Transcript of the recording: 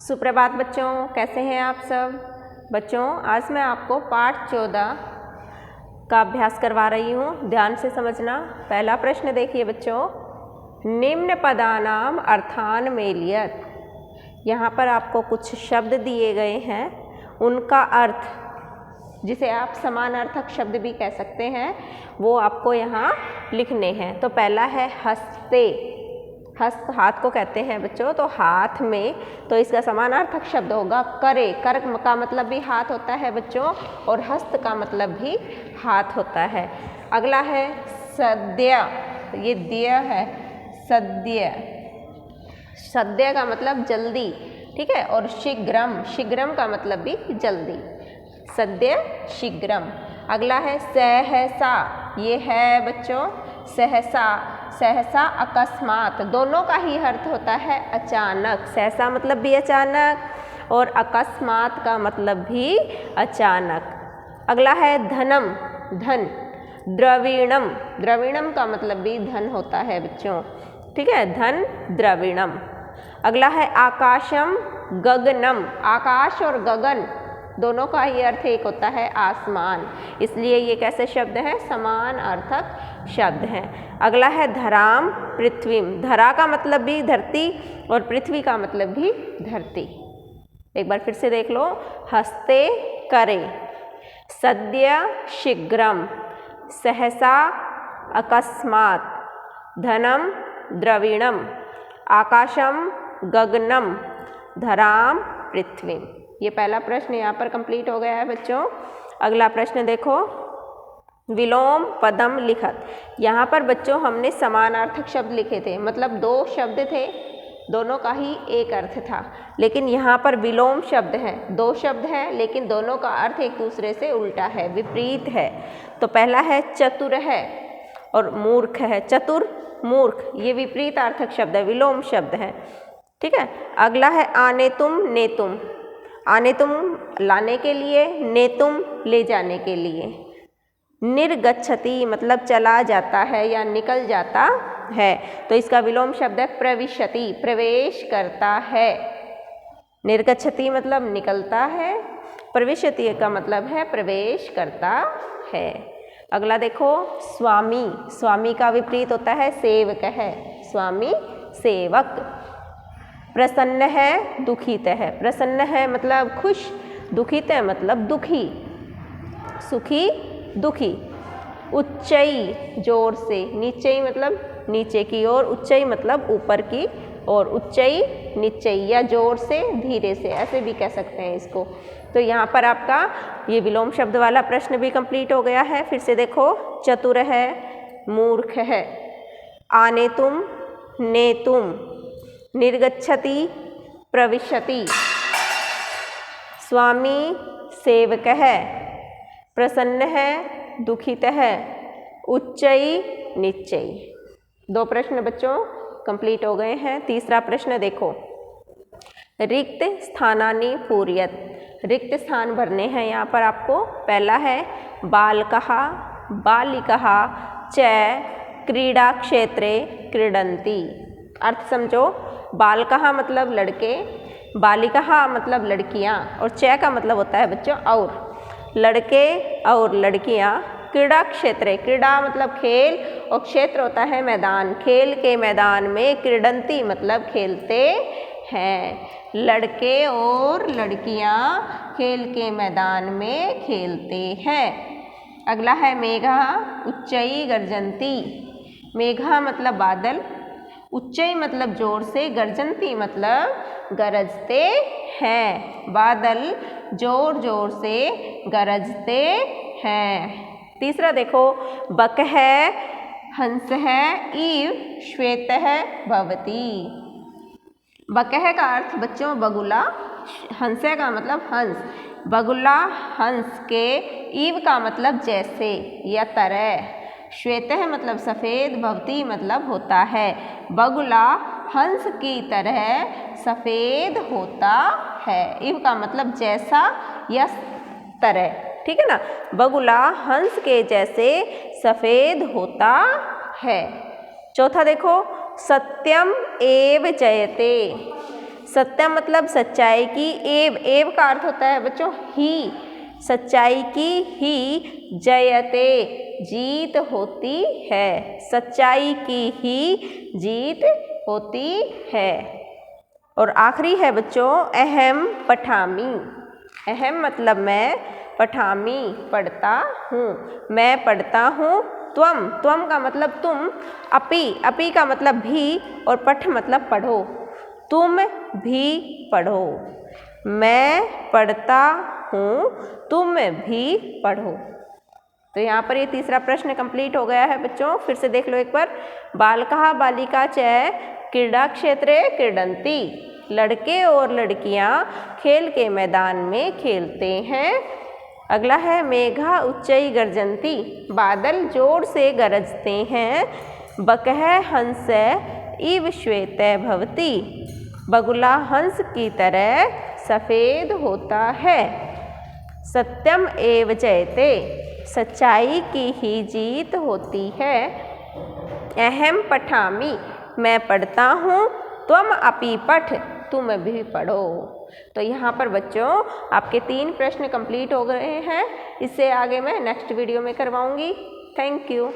सुप्रभात बच्चों, कैसे हैं आप सब। बच्चों, आज मैं आपको पाठ 14 का अभ्यास करवा रही हूँ। ध्यान से समझना। पहला प्रश्न देखिए बच्चों, निम्न पदानाम अर्थान मेलियत। यहाँ पर आपको कुछ शब्द दिए गए हैं, उनका अर्थ, जिसे आप समानार्थक शब्द भी कह सकते हैं, वो आपको यहाँ लिखने हैं। तो पहला है हस्ते। हस्त हाथ को कहते हैं बच्चों, तो हाथ में, तो इसका समानार्थक शब्द होगा करे। कर का मतलब भी हाथ होता है बच्चों, और हस्त का मतलब भी हाथ होता है। अगला है सद्य, ये दिय है, सद्य। सद्य का मतलब जल्दी, ठीक है। और शीघ्रम, शीघ्रम का मतलब भी जल्दी, सद्य शीघ्रम। अगला है सहसा, ये है बच्चों सहसा। सहसा अकस्मात, दोनों का ही अर्थ होता है अचानक। सहसा मतलब भी अचानक और अकस्मात का मतलब भी अचानक। अगला है धनम, धन। द्रविणम, द्रविणम का मतलब भी धन होता है बच्चों, ठीक है, धन द्रविणम। अगला है आकाशम गगनम। आकाश और गगन दोनों का ही अर्थ एक होता है आसमान, इसलिए ये कैसे शब्द हैं, समान अर्थक शब्द हैं। अगला है धराम पृथ्वीम। धरा का मतलब भी धरती और पृथ्वी का मतलब भी धरती। एक बार फिर से देख लो, हस्ते करे, सद्य शीघ्रम, सहसा अकस्मात, धनम द्रविणम, आकाशम गगनम, धराम पृथ्वीम। ये पहला प्रश्न यहाँ पर कंप्लीट हो गया है बच्चों। अगला प्रश्न देखो, विलोम पदम लिखत। यहाँ पर बच्चों हमने समानार्थक शब्द लिखे थे, मतलब दो शब्द थे, दोनों का ही एक अर्थ था। लेकिन यहाँ पर विलोम शब्द हैं, दो शब्द हैं लेकिन दोनों का अर्थ एक दूसरे से उल्टा है, विपरीत है। तो पहला है चतुर है और मूर्ख है। चतुर मूर्ख, ये विपरीत अर्थक शब्द है, विलोम शब्द है, ठीक है। अगला है आने तुम नेतुम। आने तुम लाने के लिए, नेतुम ले जाने के लिए। निर्गच्छति मतलब चला जाता है या निकल जाता है, तो इसका विलोम शब्द है प्रविशति, प्रवेश करता है। निर्गच्छति मतलब निकलता है, प्रविशति का मतलब है प्रवेश करता है। अगला देखो स्वामी। स्वामी का विपरीत होता है सेवक है, स्वामी सेवक। प्रसन्न है दुखित है। प्रसन्न है मतलब खुश, दुखित है मतलब दुखी, सुखी दुखी। उच्चई जोर से, नीचई मतलब नीचे की ओर, उच्चई मतलब ऊपर की ओर। उच्चई नीचई, या जोर से धीरे से, ऐसे भी कह सकते हैं इसको। तो यहाँ पर आपका ये विलोम शब्द वाला प्रश्न भी कंप्लीट हो गया है। फिर से देखो, चतुर है, मूर्ख है, आने तुम नेतुम, निर्गच्छति प्रविशति, स्वामी सेवक है, प्रसन्न है दुखित है, उच्चई नीचई। दो प्रश्न बच्चों कंप्लीट हो गए हैं। तीसरा प्रश्न देखो, रिक्त स्थानानि पूर्यत। रिक्त स्थान भरने हैं यहाँ पर आपको। पहला है बालकः बालिकः च क्रीडा क्षेत्रे क्रीडन्ति। अर्थ समझो, बालकः मतलब लड़के, बालिकाः मतलब लड़कियाँ, और च का मतलब होता है बच्चों और। लड़के और लड़कियाँ क्रीड़ा क्षेत्र, क्रीड़ा मतलब खेल और क्षेत्र होता है मैदान, खेल के मैदान में क्रीडन्ति मतलब खेलते हैं। लड़के और लड़कियाँ खेल के मैदान में खेलते हैं। अगला है मेघा उच्चई गर्जन्ति। मेघा मतलब बादल, उच्चई मतलब जोर से, गर्जन्ति मतलब गरजते हैं। बादल जोर जोर से गरजते हैं। तीसरा देखो, बक है हंस है, इव श्वेत है भवती। बकह का अर्थ बच्चों बगुला, हंस का मतलब हंस, बगुला हंस के, ईव का मतलब जैसे या तरह, श्वेत है मतलब सफ़ेद, भवती मतलब होता है। बगुला हंस की तरह सफ़ेद होता है। इव का मतलब जैसा या तरह, ठीक है ना। बगुला हंस के जैसे सफ़ेद होता है। चौथा देखो, सत्यम एव जयते। सत्यम मतलब सच्चाई की, एव का अर्थ होता है बच्चों ही, सच्चाई की ही जयते जीत होती है, सच्चाई की ही जीत होती है। और आखिरी है बच्चों अहम पठामी, अहम मतलब मैं, पठामी पढ़ता हूँ, मैं पढ़ता हूँ। त्वम का मतलब तुम, अपी का मतलब भी, और पठ मतलब पढ़ो, तुम भी पढ़ो, मैं पढ़ता हूँ, तुम भी पढ़ो। तो यहाँ पर ये तीसरा प्रश्न कंप्लीट हो गया है बच्चों। फिर से देख लो एक बार। बालकः बालिका च क्रीड़ा क्षेत्रे क्रीडन्ति, लड़के और लड़कियाँ खेल के मैदान में खेलते हैं। अगला है मेघा उच्चई गर्जन्ति, बादल जोर से गरजते हैं। बकः हंस इव श्वेत भवति, बगुला हंस की तरह सफ़ेद होता है। सत्यम एव जयते, सच्चाई की ही जीत होती है। अहम पठामी, मैं पढ़ता हूँ। त्वम अपि पठ, तुम भी पढ़ो। तो यहाँ पर बच्चों आपके 3 प्रश्न कंप्लीट हो गए हैं। इससे आगे मैं नेक्स्ट वीडियो में करवाऊँगी। Thank you.